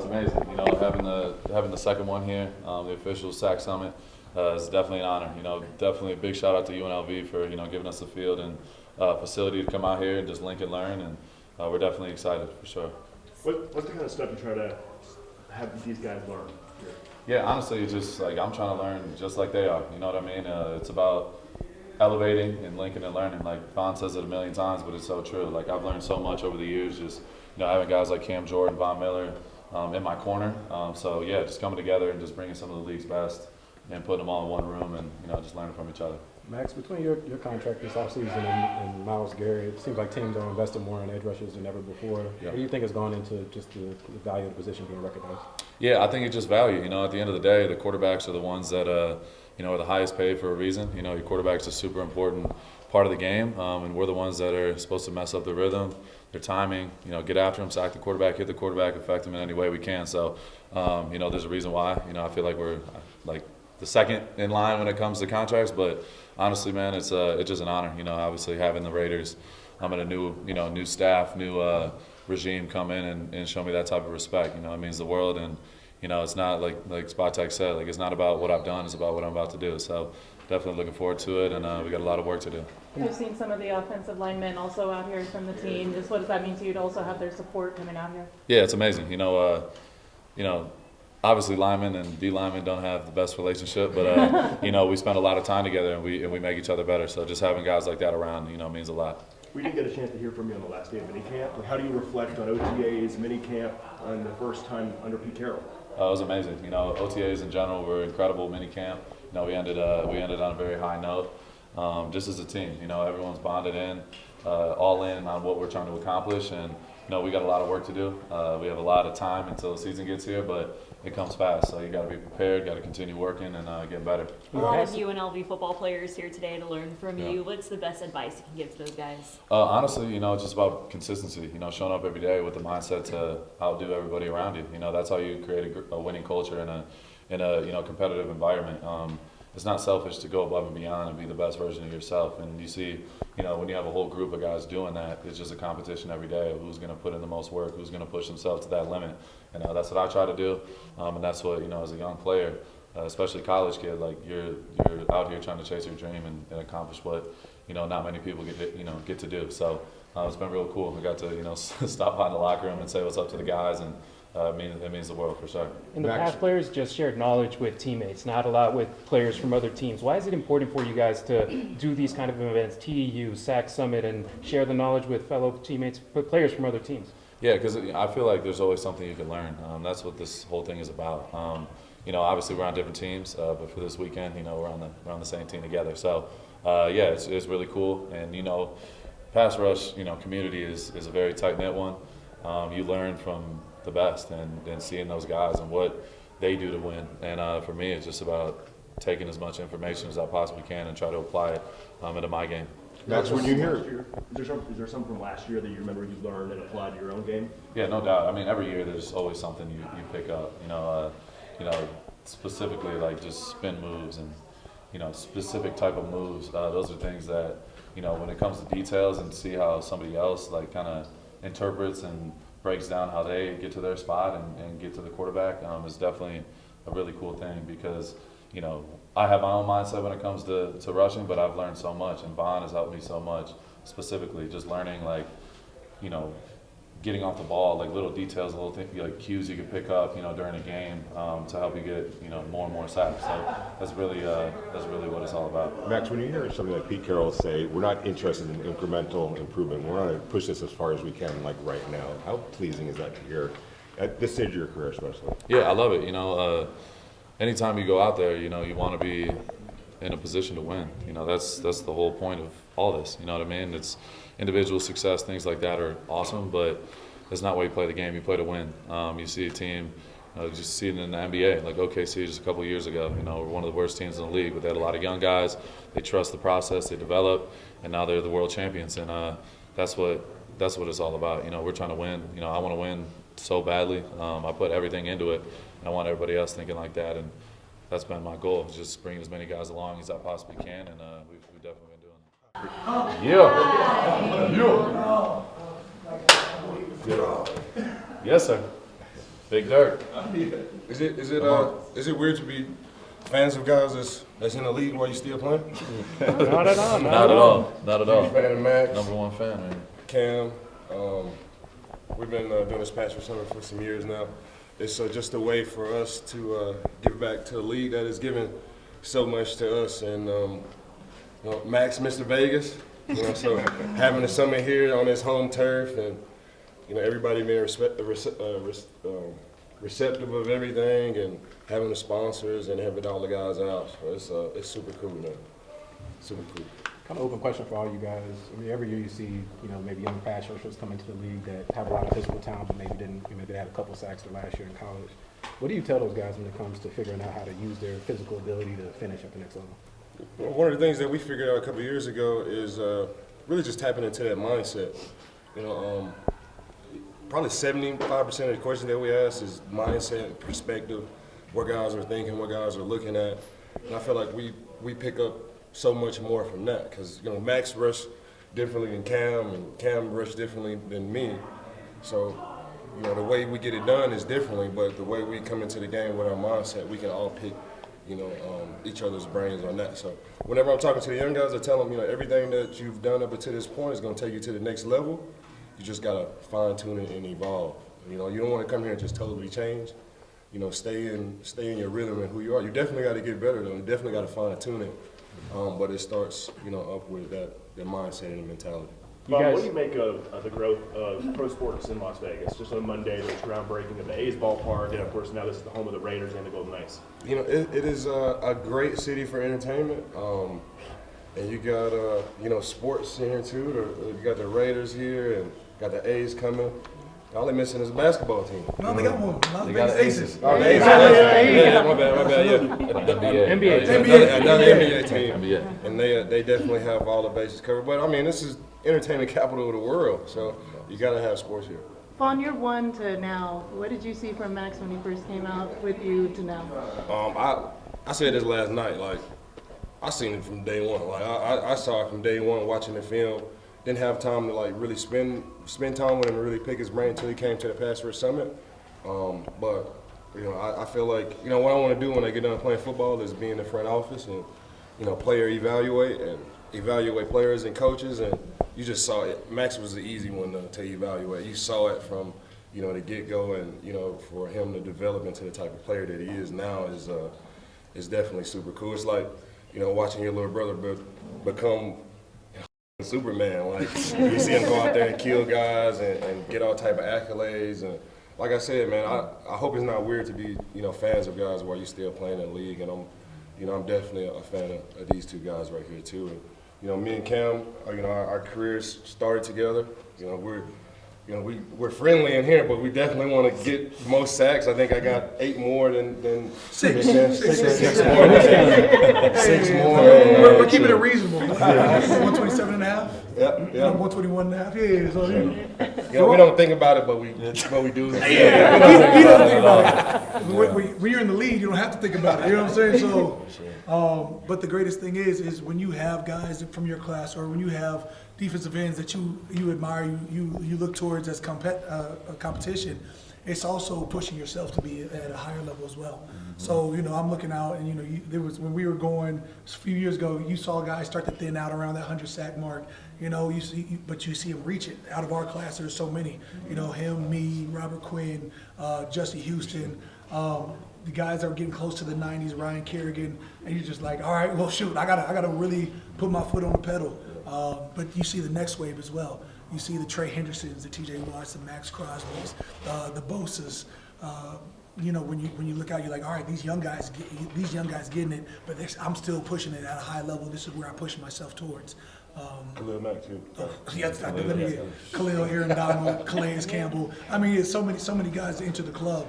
it's amazing. You know, having the second one here, the official SAC Summit, is definitely an honor. You know, definitely a big shout out to UNLV for giving us the field and facility to come out here and just link and learn, and we're definitely excited for sure. What's the kind of stuff you try to have these guys learn here? Yeah, honestly, it's just like I'm trying to learn just like they are. You know what I mean? It's about elevating and linking and learning. Like Vaughn says it a million times, but it's so true. Like I've learned so much over the years, just having guys like Cam Jordan, Von Miller in my corner. So yeah, just coming together and just bringing some of the league's best and putting them all in one room and just learning from each other. Max, between your contract this offseason and Myles Garrett, it seems like teams are investing more in edge rushers than ever before. Yeah. What do you think has gone into just the value of the position being recognized? Yeah, I think it's just value. At the end of the day, the quarterbacks are the ones that are the highest paid for a reason. Your quarterback's a super important part of the game, and we're the ones that are supposed to mess up the rhythm, their timing. Get after them, sack the quarterback, hit the quarterback, affect them in any way we can. So, there's a reason why. I feel like we're like the second in line when it comes to contracts, but honestly, man, it's just an honor. Obviously having the Raiders, I'm in a new staff, new regime come in and show me that type of respect. It means the world, and it's not like Spatek said, like it's not about what I've done, it's about what I'm about to do. So definitely looking forward to it, and we got a lot of work to do. We've seen some of the offensive linemen also out here from the team. Just what does that mean to you to also have their support coming out here? Yeah, it's amazing. Obviously linemen and D linemen don't have the best relationship, but we spend a lot of time together and we make each other better. So just having guys like that around, means a lot. We didn't get a chance to hear from you on the last day of minicamp. How do you reflect on OTAs, minicamp, on the first time under Pete Carroll? It was amazing. OTAs in general were incredible. Minicamp, we ended on a very high note. Just as a team, everyone's bonded in, all in on what we're trying to accomplish, and we got a lot of work to do. We have a lot of time until the season gets here, but it comes fast. So you got to be prepared, got to continue working and get better. A lot of UNLV football players here today to learn from Yeah. you. What's the best advice you can give to those guys? Honestly, it's just about consistency. Showing up every day with the mindset to outdo everybody around you. That's how you create a winning culture in a competitive environment. It's not selfish to go above and beyond and be the best version of yourself. And you see, when you have a whole group of guys doing that, it's just a competition every day of who's going to put in the most work, who's going to push themselves to that limit. And that's what I try to do. And that's what, as a young player, especially college kid, like you're out here trying to chase your dream and accomplish what, not many people get to do. So it's been real cool. We got to, stop by in the locker room and say what's up to the guys, and it means the world for sure. In the past, players just shared knowledge with teammates, not a lot with players from other teams. Why is it important for you guys to do these kind of events, TEU, SAC Summit, and share the knowledge with fellow teammates, players from other teams? Yeah, because I feel like there's always something you can learn. That's what this whole thing is about. Obviously we're on different teams, but for this weekend, we're on the same team together. So, yeah, it's really cool. And pass rush, community is a very tight knit one. You learn from the best and seeing those guys and what they do to win. And for me, it's just about taking as much information as I possibly can and try to apply it into my game. Max, when you hear, is there some from last year that you remember you learned and applied to your own game? Yeah, no doubt. I mean, every year there's always something you pick up. Specifically like just spin moves and specific type of moves. Those are things that when it comes to details and see how somebody else like kind of interprets and breaks down how they get to their spot and get to the quarterback is definitely a really cool thing because I have my own mindset when it comes to rushing, but I've learned so much, and Vaughn has helped me so much, specifically just learning getting off the ball, like little details, little things, like cues you can pick up, during a game to help you get more and more sacks. So that's really what it's all about. Max, when you hear something like Pete Carroll say, we're not interested in incremental improvement, we're going to push this as far as we can, like right now, how pleasing is that to hear at this stage of your career especially? Yeah, I love it. Anytime you go out there, you want to be in a position to win. That's the whole point of all this. You know what I mean? It's individual success, things like that are awesome, but that's not why you play the game. You play to win. You see a team, just see it in the NBA, like OKC just a couple of years ago. We're one of the worst teams in the league, but they had a lot of young guys. They trust the process, they develop, and now they're the world champions. And that's what it's all about. We're trying to win. I want to win so badly. I put everything into it, and I want everybody else thinking like that. And that's been my goal, is just bring as many guys along as I possibly can, and we've definitely been doing it. Yeah. Yes, sir. Big Dirt. Is it weird to be fans of guys that's in the league while you still playing? Not at all. Not at all. Not at all. Fan of Max, Number one fan, man. Cam. We've been doing this patch for summer for some years now. It's just a way for us to give back to a league that has given so much to us. And Max, Mr. Vegas. So having the summer here on his home turf, and everybody being receptive of everything, and having the sponsors and having all the guys out. So it's super cool, man. Super cool. Kind of open question for all you guys. I mean, every year you see, maybe young pass rushers come into the league that have a lot of physical talent, but maybe didn't, they had a couple sacks their last year in college. What do you tell those guys when it comes to figuring out how to use their physical ability to finish at the next level? Well, one of the things that we figured out a couple of years ago is really just tapping into that mindset. Probably 75% of the questions that we ask is mindset, perspective, what guys are thinking, what guys are looking at. And I feel like we pick up so much more from that, because Max rushed differently than Cam, and Cam rushed differently than me. So the way we get it done is differently, but the way we come into the game with our mindset, we can all pick each other's brains on that. So whenever I'm talking to the young guys, I tell them, everything that you've done up until this point is going to take you to the next level. You just got to fine tune it and evolve. You don't want to come here and just totally change. Stay in your rhythm and who you are. You definitely got to get better though. You definitely got to fine tune it. But it starts, up with that mindset and mentality. Bob, what do you make of the growth of pro sports in Las Vegas? Just on Monday, there was groundbreaking of the A's ballpark, and of course now this is the home of the Raiders and the Golden Knights. It is a great city for entertainment, and you got sports here too. You got the Raiders here, and got the A's coming. All they're missing is a basketball team. No, they got one. Las They got Vegas Aces. Aces. Oh, the A's. Yeah, my bad. Yeah. NBA. Another NBA team. NBA. And they definitely have all the bases covered. But I mean, this is entertainment capital of the world, so you got to have sports here. Von, you're one to now. What did you see from Max when he first came out with you to now? I said this last night. Like, I seen it from day one. Like, I saw it from day one watching the film. Didn't have time to really spend time with him and really pick his brain until he came to the Pass Rush Summit. But I feel like what I want to do when I get done playing football is be in the front office and player evaluate players and coaches. And you just saw it. Max was the easy one to evaluate. You saw it from the get go, and for him to develop into the type of player that he is now is definitely super cool. It's like watching your little brother become Superman. Like, you see him go out there and kill guys and get all type of accolades. And like I said, man, I hope it's not weird to be fans of guys while you're still playing in the league. And I'm definitely a fan of these two guys right here too. And me and Cam, our careers started together. We're friendly in here, but we definitely want to get most sacks. I think I got 8 more than Six. Six more. We're keeping it reasonable. 127 and a half. Yep. 121 and a half. Yeah. So, we don't think about it, but we do. He doesn't think about it. When you're in the league, you don't have to think about it. You know what I'm saying? So, but the greatest thing is when you have guys from your class, or when you have defensive ends that you admire, you look towards as a competition, it's also pushing yourself to be at a higher level as well. Mm-hmm. So I'm looking out, and there was, when we were going a few years ago, you saw guys start to thin out around that 100 sack mark. But you see him reach it. Out of our class, there's so many. Him, me, Robert Quinn, Justin Houston. The guys that were getting close to the 90s, Ryan Kerrigan, and you're just like, all right, well, shoot, I gotta really put my foot on the pedal. But you see the next wave as well. You see the Trey Hendersons, the T.J. Watts, the Maxx Crosbys, the Bosas. When you look out, you're like, all right, these young guys getting it, but I'm still pushing it at a high level. This is where I'm pushing myself towards. Khalil Mack too. Khalil, Aaron Donald, Calais Campbell. I mean, it's so many guys that enter the club,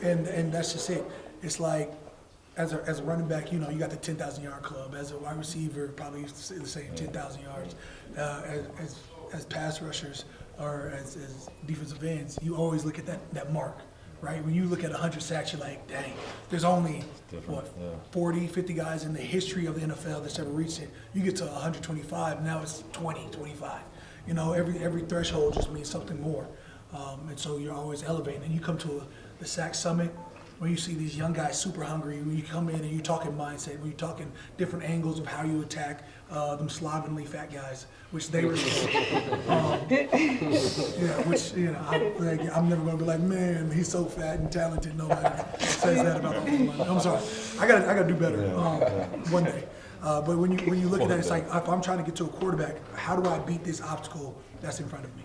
and that's just it. It's like, as a running back, you got the 10,000 yard club. As a wide receiver, probably the same 10,000 yards. As pass rushers or as defensive ends, you always look at that mark, right? When you look at 100 sacks, you're like, dang, there's only 40, 50 guys in the history of the NFL that's ever reached it. You get to 125, now it's 20, 25. Every threshold just means something more. And so you're always elevating. And you come to the SAC Summit, where you see these young guys super hungry, when you come in and you're talking mindset, when you're talking different angles of how you attack them slovenly fat guys, which they respect. Yeah, which, you know, I'm never gonna be like, man, he's so fat and talented. Nobody says that about offensive linemen. I'm sorry, I gotta do better one day. But when you look at that, it's like, if I'm trying to get to a quarterback, how do I beat this obstacle that's in front of me?